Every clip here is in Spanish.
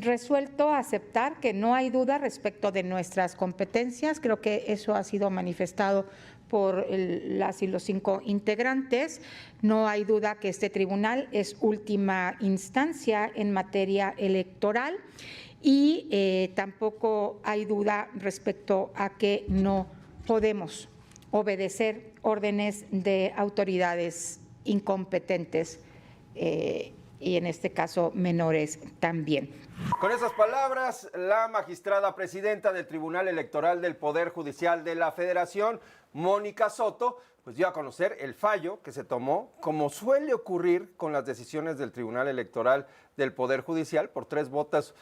resuelto aceptar que no hay duda respecto de nuestras competencias. Creo que eso ha sido manifestado por las y los 5 integrantes. No hay duda que este tribunal es última instancia en materia electoral y tampoco hay duda respecto a que no podemos obedecer órdenes de autoridades incompetentes y en este caso menores también. Con esas palabras, la magistrada presidenta del Tribunal Electoral del Poder Judicial de la Federación, Mónica Soto, pues dio a conocer el fallo que se tomó, como suele ocurrir con las decisiones del Tribunal Electoral del Poder Judicial, por tres votos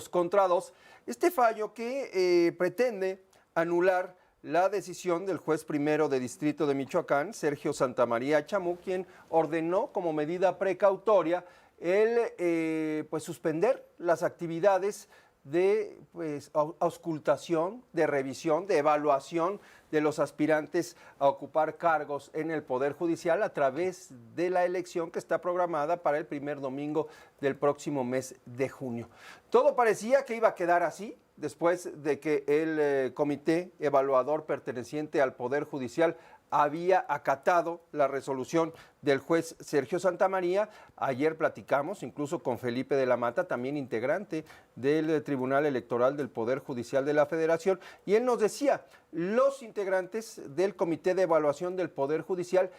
contra 2. Este fallo que pretende anular la decisión del juez primero de distrito de Michoacán, Sergio Santamaría Chamú, quien ordenó como medida precautoria el suspender las actividades de auscultación, de revisión, de evaluación de los aspirantes a ocupar cargos en el Poder Judicial a través de la elección que está programada para el primer domingo del próximo mes de junio. Todo parecía que iba a quedar así después de que el comité evaluador perteneciente al Poder Judicial había acatado la resolución del juez Sergio Santamaría. Ayer platicamos incluso con Felipe de la Mata, también integrante del Tribunal Electoral del Poder Judicial de la Federación, y él nos decía, los integrantes del Comité de Evaluación del Poder Judicial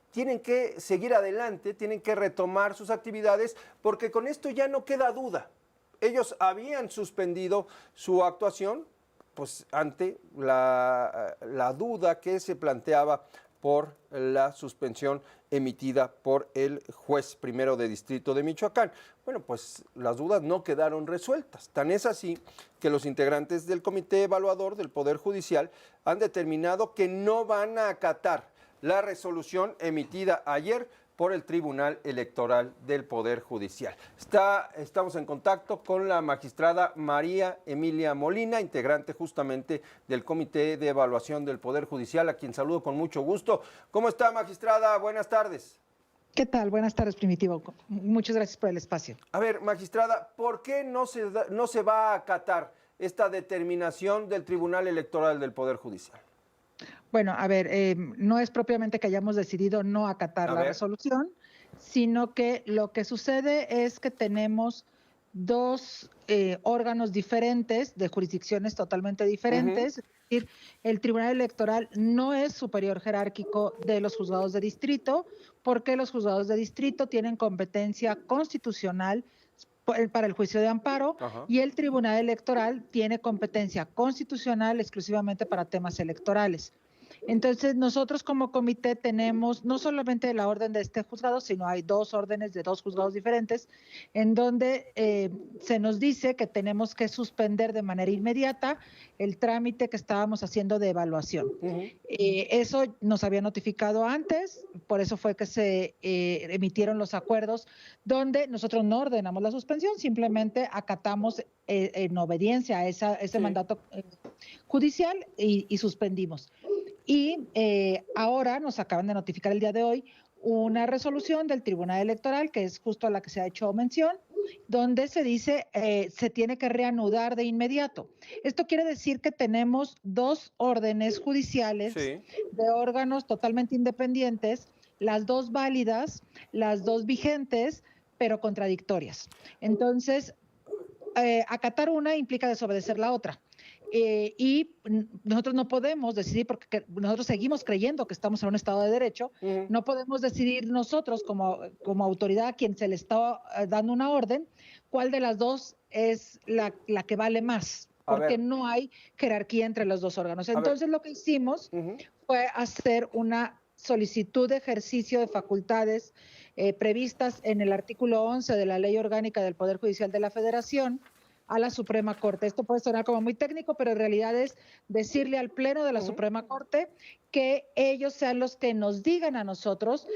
tienen que seguir adelante, tienen que retomar sus actividades, porque con esto ya no queda duda. Ellos habían suspendido su actuación pues ante la duda que se planteaba por la suspensión emitida por el juez primero de distrito de Michoacán. Bueno, pues las dudas no quedaron resueltas. Tan es así que los integrantes del comité evaluador del Poder Judicial han determinado que no van a acatar la resolución emitida ayer por el Tribunal Electoral del Poder Judicial. Estamos en contacto con la magistrada María Emilia Molina, integrante justamente del Comité de Evaluación del Poder Judicial, a quien saludo con mucho gusto. ¿Cómo está, magistrada? Buenas tardes. ¿Qué tal? Buenas tardes, Primitivo. Muchas gracias por el espacio. A ver, magistrada, ¿por qué no se va a acatar esta determinación del Tribunal Electoral del Poder Judicial? Bueno, a ver, no es propiamente que hayamos decidido no acatar la resolución, sino que lo que sucede es que tenemos dos órganos diferentes, de jurisdicciones totalmente diferentes. Es decir, el Tribunal Electoral no es superior jerárquico de los juzgados de distrito, porque los juzgados de distrito tienen competencia constitucional para el juicio de amparo. Y el Tribunal Electoral tiene competencia constitucional exclusivamente para temas electorales. Entonces, nosotros como comité tenemos no solamente la orden de este juzgado, sino hay dos órdenes de dos juzgados diferentes, en donde se nos dice que tenemos que suspender de manera inmediata el trámite que estábamos haciendo de evaluación. Eso nos había notificado antes, por eso fue que se emitieron los acuerdos, donde nosotros no ordenamos la suspensión, simplemente acatamos en obediencia a ese mandato judicial y suspendimos. Y ahora nos acaban de notificar el día de hoy una resolución del Tribunal Electoral, que es justo a la que se ha hecho mención, donde se dice se tiene que reanudar de inmediato. Esto quiere decir que tenemos dos órdenes judiciales de órganos totalmente independientes, las dos válidas, las dos vigentes, pero contradictorias. Entonces, acatar una implica desobedecer la otra. Y nosotros no podemos decidir, porque nosotros seguimos creyendo que estamos en un Estado de Derecho, no podemos decidir nosotros como autoridad a quien se le está dando una orden, cuál de las dos es la que vale más, porque no hay jerarquía entre los dos órganos. Entonces lo que hicimos fue hacer una solicitud de ejercicio de facultades previstas en el artículo 11 de la Ley Orgánica del Poder Judicial de la Federación, a la Suprema Corte. Esto puede sonar como muy técnico, pero en realidad es decirle al Pleno de la Suprema Corte que ellos sean los que nos digan a nosotros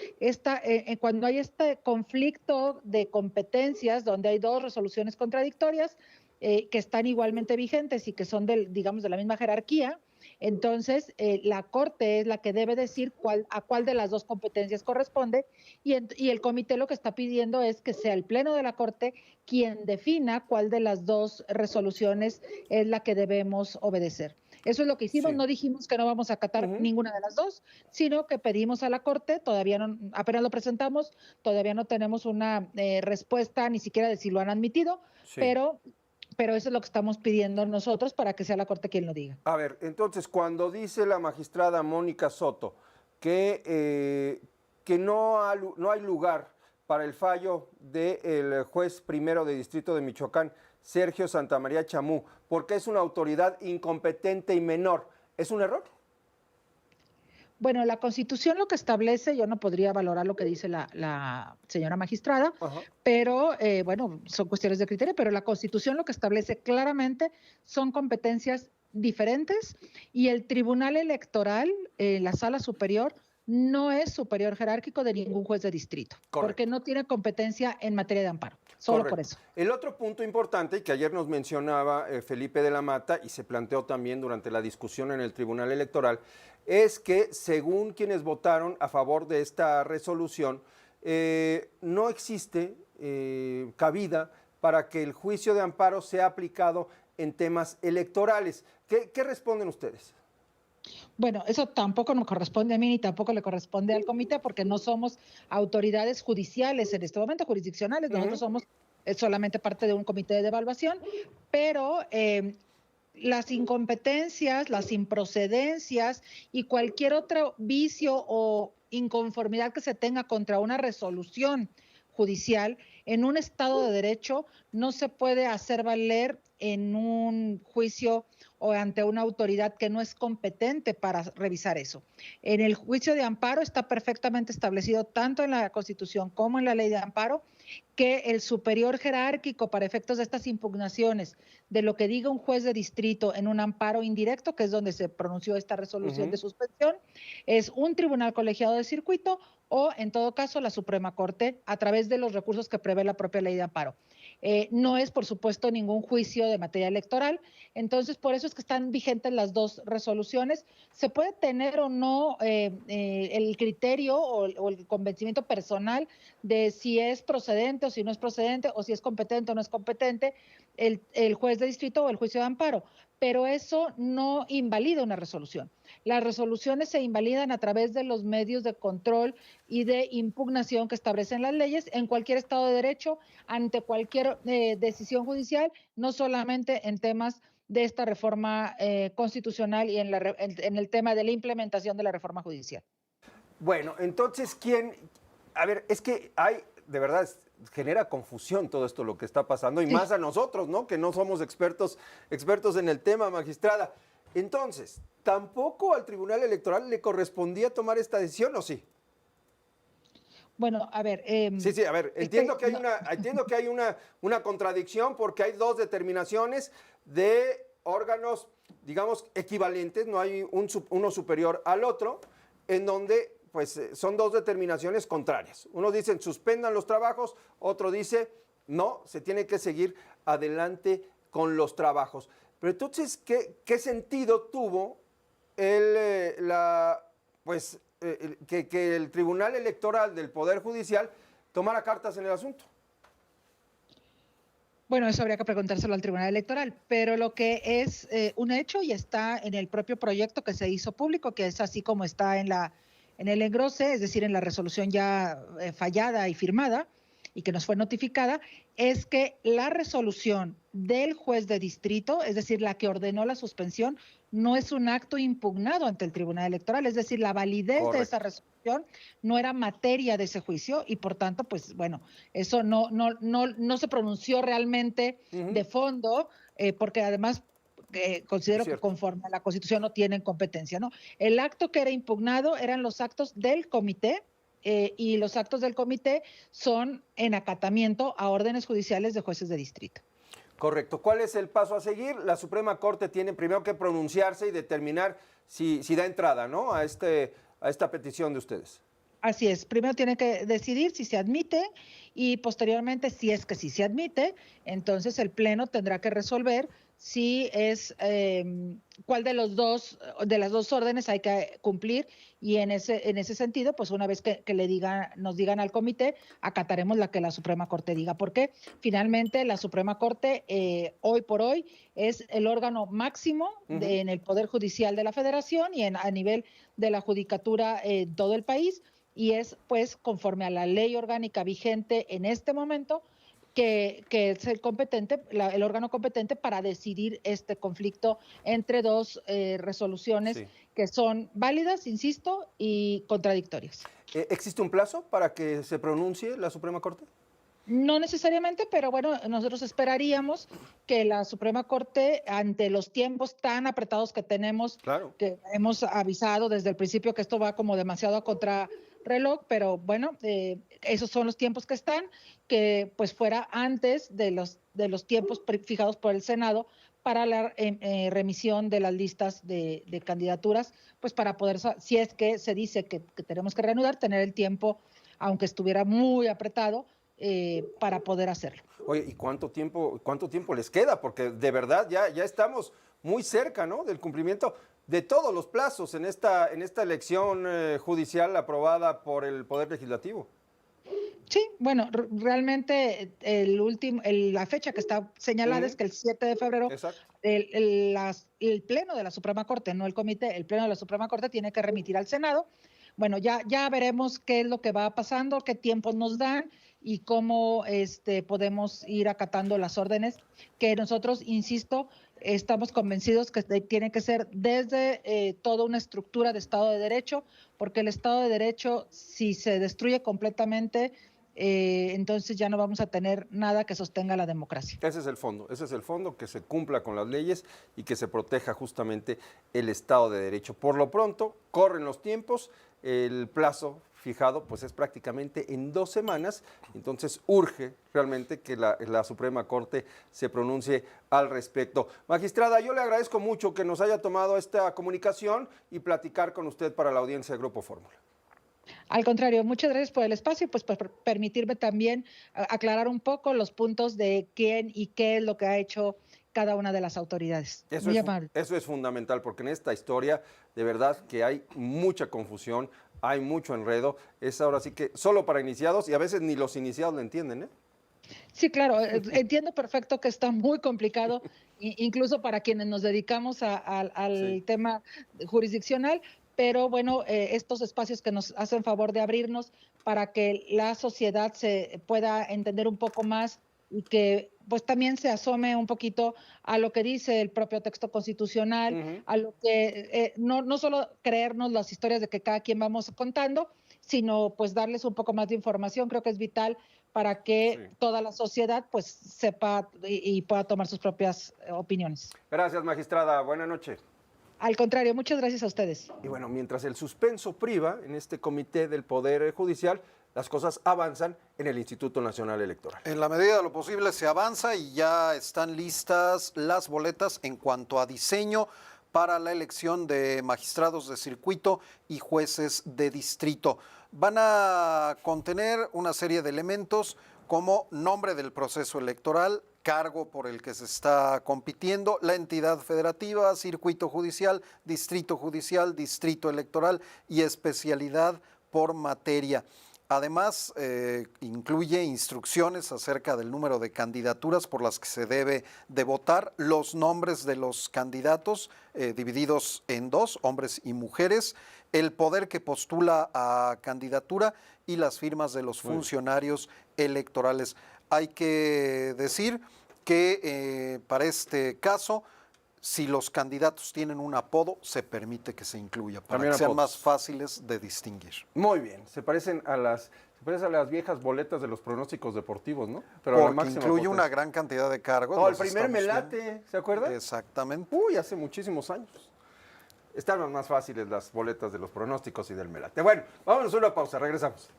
cuando hay este conflicto de competencias, donde hay dos resoluciones contradictorias que están igualmente vigentes y que son digamos, de la misma jerarquía, Entonces, la Corte es la que debe decir a cuál de las dos competencias corresponde y el comité lo que está pidiendo es que sea el Pleno de la Corte quien defina cuál de las dos resoluciones es la que debemos obedecer. Eso es lo que hicimos, Sí. no dijimos que no vamos a acatar ninguna de las dos, sino que pedimos a la Corte, todavía no, apenas lo presentamos, todavía no tenemos una respuesta ni siquiera de si lo han admitido, Sí. pero eso es lo que estamos pidiendo nosotros para que sea la Corte quien lo diga. A ver, entonces, cuando dice la magistrada Mónica Soto que no hay lugar para el fallo del juez primero de Distrito de Michoacán, Sergio Santamaría Chamú, porque es una autoridad incompetente y menor, ¿es un error? Bueno, la Constitución lo que establece, yo no podría valorar lo que dice la señora magistrada, pero bueno, son cuestiones de criterio, pero la Constitución lo que establece claramente son competencias diferentes y el Tribunal Electoral, la Sala Superior, no es superior jerárquico de ningún juez de distrito, porque no tiene competencia en materia de amparo, solo por eso. El otro punto importante, y que ayer nos mencionaba Felipe de la Mata, y se planteó también durante la discusión en el Tribunal Electoral, es que según quienes votaron a favor de esta resolución, no existe cabida para que el juicio de amparo sea aplicado en temas electorales. ¿Qué responden ustedes? Bueno, eso tampoco nos corresponde a mí ni tampoco le corresponde al comité porque no somos autoridades judiciales en este momento, jurisdiccionales, nosotros somos solamente parte de un comité de evaluación, pero las incompetencias, las improcedencias y cualquier otro vicio o inconformidad que se tenga contra una resolución judicial en un Estado de Derecho no se puede hacer valer en un juicio o ante una autoridad que no es competente para revisar eso. En el juicio de amparo está perfectamente establecido tanto en la Constitución como en la Ley de Amparo que el superior jerárquico para efectos de estas impugnaciones de lo que diga un juez de distrito en un amparo indirecto, que es donde se pronunció esta resolución de suspensión, es un tribunal colegiado de circuito o, en todo caso, la Suprema Corte a través de los recursos que prevé la propia Ley de Amparo. No es, por supuesto, ningún juicio de materia electoral, entonces por eso es que están vigentes las dos resoluciones. Se puede tener o no el criterio o el convencimiento personal de si es procedente o si no es procedente, o si es competente o no es competente el juez de distrito o el juicio de amparo, pero eso no invalida una resolución. Las resoluciones se invalidan a través de los medios de control y de impugnación que establecen las leyes en cualquier Estado de Derecho, ante cualquier decisión judicial, no solamente en temas de esta reforma constitucional y en el tema de la implementación de la reforma judicial. Bueno, entonces, a ver, es que de verdad, genera confusión todo esto lo que está pasando, y más a nosotros, ¿no? Que no somos expertos en el tema, magistrada. Entonces, ¿tampoco al Tribunal Electoral le correspondía tomar esta decisión o sí? Bueno, a ver. Sí, a ver, entiendo que hay una contradicción porque hay dos determinaciones de órganos, digamos, equivalentes, no hay uno superior al otro, en donde pues son dos determinaciones contrarias. Uno dice suspendan los trabajos, otro dice no, se tiene que seguir adelante con los trabajos. Pero entonces, ¿qué sentido tuvo que el Tribunal Electoral del Poder Judicial tomara cartas en el asunto? Bueno, eso habría que preguntárselo al Tribunal Electoral, pero lo que es un hecho y está en el propio proyecto que se hizo público, que es así como está en el engrose, es decir, en la resolución ya fallada y firmada y que nos fue notificada, es que la resolución del juez de distrito, es decir, la que ordenó la suspensión, no es un acto impugnado ante el Tribunal Electoral, es decir, la validez de esa resolución no era materia de ese juicio y por tanto, pues bueno, eso no se pronunció realmente de fondo, porque además considero que conforme a la Constitución no tienen competencia, ¿no? El acto que era impugnado eran los actos del comité, y los actos del comité son en acatamiento a órdenes judiciales de jueces de distrito. Correcto. ¿Cuál es el paso a seguir? La Suprema Corte tiene primero que pronunciarse y determinar si da entrada, ¿no?, a esta petición de ustedes. Así es. Primero tiene que decidir si se admite y posteriormente, si es que sí se admite, entonces el Pleno tendrá que resolver si es cuál de las dos órdenes hay que cumplir, y en ese sentido, pues una vez que nos digan al comité, acataremos la que la Suprema Corte diga, porque finalmente la Suprema Corte hoy por hoy es el órgano máximo en el Poder Judicial de la Federación y a nivel de la judicatura en todo el país, y es pues conforme a la ley orgánica vigente en este momento, que es el órgano competente para decidir este conflicto entre dos resoluciones que son válidas, insisto, y contradictorias. ¿Existe un plazo para que se pronuncie la Suprema Corte? No necesariamente, pero bueno, nosotros esperaríamos que la Suprema Corte, ante los tiempos tan apretados que tenemos, que hemos avisado desde el principio que esto va como demasiado a contrarreloj, pero bueno, esos son los tiempos que están, que pues fuera antes de los tiempos fijados por el Senado para la remisión de las listas de candidaturas, pues para poder, si es que se dice que tenemos que reanudar, tener el tiempo, aunque estuviera muy apretado, para poder hacerlo. Oye, ¿y cuánto tiempo les queda? Porque de verdad ya estamos muy cerca, ¿no?, del cumplimiento de todos los plazos en esta elección judicial aprobada por el Poder Legislativo. Sí, bueno, realmente la fecha que está señalada es que el 7 de febrero el Pleno de la Suprema Corte, no el comité, el Pleno de la Suprema Corte tiene que remitir al Senado. Bueno, ya veremos qué es lo que va pasando, qué tiempos nos dan y cómo podemos ir acatando las órdenes que nosotros, insisto, estamos convencidos que tiene que ser desde toda una estructura de Estado de Derecho, porque el Estado de Derecho, si se destruye completamente, entonces ya no vamos a tener nada que sostenga la democracia. Ese es el fondo, que se cumpla con las leyes y que se proteja justamente el Estado de Derecho. Por lo pronto, corren los tiempos, el plazo fijado pues es prácticamente en 2 semanas, entonces urge realmente que la Suprema Corte se pronuncie al respecto. Magistrada, yo le agradezco mucho que nos haya tomado esta comunicación y platicar con usted para la audiencia de Grupo Fórmula. Al contrario, muchas gracias por el espacio y pues por permitirme también aclarar un poco los puntos de quién y qué es lo que ha hecho cada una de las autoridades. Eso es fundamental, porque en esta historia de verdad que hay mucha confusión, hay mucho enredo, es ahora sí que solo para iniciados y a veces ni los iniciados lo entienden, ¿eh? Sí, claro, entiendo perfecto que está muy complicado, incluso para quienes nos dedicamos al tema jurisdiccional, pero bueno, estos espacios que nos hacen favor de abrirnos para que la sociedad se pueda entender un poco más y que pues también se asome un poquito a lo que dice el propio texto constitucional, a lo que no solo creernos las historias de que cada quien vamos contando, sino pues darles un poco más de información. Creo que es vital para que toda la sociedad pues sepa y pueda tomar sus propias opiniones. Gracias, magistrada. Buenas noches. Al contrario, muchas gracias a ustedes. Y bueno, mientras el suspenso priva en este comité del Poder Judicial, las cosas avanzan en el Instituto Nacional Electoral. En la medida de lo posible se avanza y ya están listas las boletas en cuanto a diseño para la elección de magistrados de circuito y jueces de distrito. Van a contener una serie de elementos como nombre del proceso electoral, cargo por el que se está compitiendo, la entidad federativa, circuito judicial, distrito electoral y especialidad por materia. Además, incluye instrucciones acerca del número de candidaturas por las que se debe de votar, los nombres de los candidatos divididos en 2, hombres y mujeres, el poder que postula a candidatura y las firmas de los funcionarios electorales. Hay que decir que para este caso, si los candidatos tienen un apodo, se permite que se incluya para también que sean apodos más fáciles de distinguir. Muy bien, se parecen a las viejas boletas de los pronósticos deportivos, ¿no? Pero porque incluye una gran cantidad de cargos. No, el primer melate, ¿se acuerdan? Exactamente. Uy, hace muchísimos años. Estaban más fáciles las boletas de los pronósticos y del melate. Bueno, vámonos a una pausa, regresamos.